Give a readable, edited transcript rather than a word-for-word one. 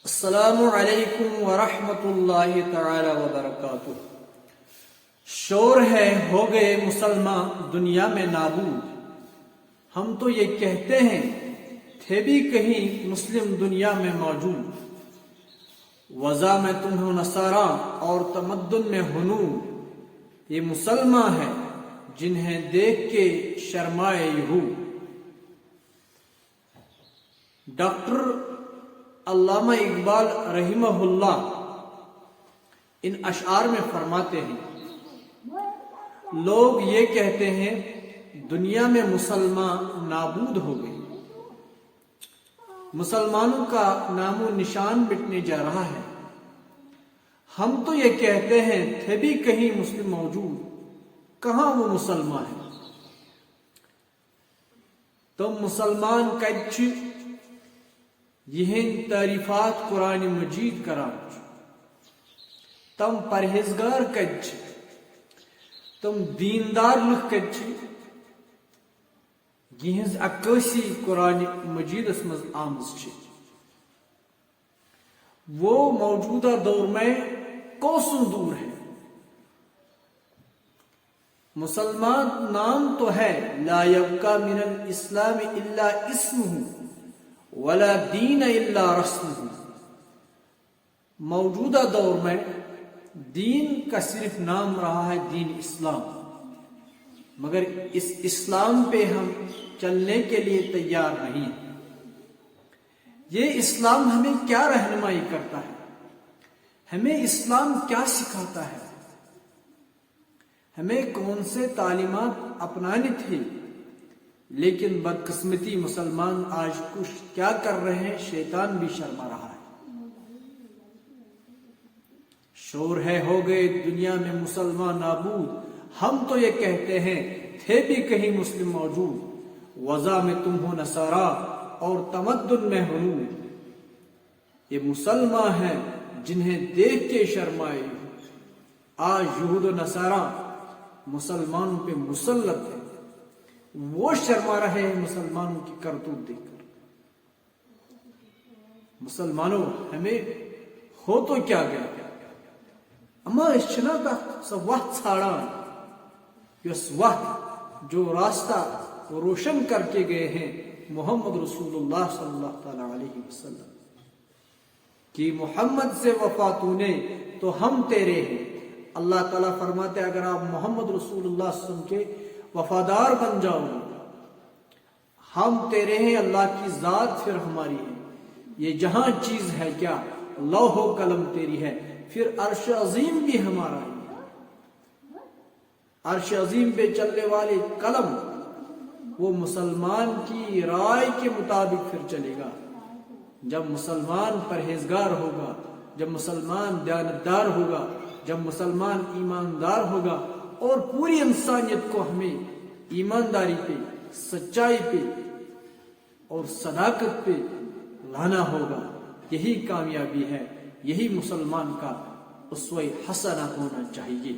السلام علیکم ورحمۃ اللہ تعالی وبرکاتہ۔ شور ہے ہو گئے مسلمان دنیا میں نابود، ہم تو یہ کہتے ہیں تھے بھی کہیں مسلم دنیا میں موجود۔ وضع میں تمہیں نصارہ اور تمدن میں ہنود، یہ مسلمان ہیں جنہیں دیکھ کے شرمائے یہود۔ ڈاکٹر علامہ اقبال رحمہ اللہ ان اشعار میں فرماتے ہیں، لوگ یہ کہتے ہیں دنیا میں مسلمان نابود ہو گئے، مسلمانوں کا نام و نشان مٹنے جا رہا ہے۔ ہم تو یہ کہتے ہیں تھے بھی کہیں مسلم موجود، کہاں وہ مسلمان ہیں؟ تم مسلمان کچھ یہن تعریفات قرآن مجید کراچ، تم پرہیزگار کچھ، تم دیندار لکھ کچھ، یہنز عکاسی قرآن مجید اسمز آمز چھ۔ وہ موجودہ دور میں کوسوں دور ہے۔ مسلمان نام تو ہے، لا یبقى من الاسلام الا اسمہ ولا دین الا رسمہ۔ موجودہ دور میں دین کا صرف نام رہا ہے، دین اسلام، مگر اس اسلام پہ ہم چلنے کے لیے تیار نہیں۔ یہ اسلام ہمیں کیا رہنمائی کرتا ہے؟ ہمیں اسلام کیا سکھاتا ہے؟ ہمیں کون سے تعلیمات اپنانی تھی؟ لیکن بدقسمتی مسلمان آج کچھ کیا کر رہے ہیں، شیطان بھی شرما رہا ہے۔ شور ہے ہو گئے دنیا میں مسلمان نابود، ہم تو یہ کہتے ہیں تھے بھی کہیں مسلم موجود۔ وضع میں تم ہو نصارہ اور تمدن میں ہنود، یہ مسلمان ہیں جنہیں دیکھ کے شرمائے یہود۔ آج یہود و نصارہ مسلمانوں پہ مسلط ہے، وہ شرما رہے ہیں مسلمانوں کی کرتوت دیکھ کر۔ مسلمانوں ہمیں ہو تو کیا گیا، اما اس چھنا تک سا وقت ژھانڈان، یس وقت جو راستہ روشن کر کے گئے ہیں محمد رسول اللہ صلی اللہ تعالی علیہ وسلم کہ محمد سے وفا تو نے تو ہم تیرے ہیں۔ اللہ تعالیٰ فرماتے ہیں اگر آپ محمد رسول اللہ صلی اللہ علیہ وسلم کے وفادار بن جاؤ گے، ہم تیرے ہیں، اللہ کی ذات پھر ہماری ہے، یہ جہاں چیز ہے کیا، لوح و قلم تیری ہے، پھر عرش عظیم بھی ہمارا ہے۔ عرش عظیم پہ چلنے والے قلم وہ مسلمان کی رائے کے مطابق پھر چلے گا۔ جب مسلمان پرہیزگار ہوگا، جب مسلمان دیانتدار ہوگا، جب مسلمان ایماندار ہوگا، اور پوری انسانیت کو ہمیں ایمانداری پہ، سچائی پہ اور صداقت پہ لانا ہوگا، یہی کامیابی ہے، یہی مسلمان کا اسوہ حسنہ ہونا چاہیے۔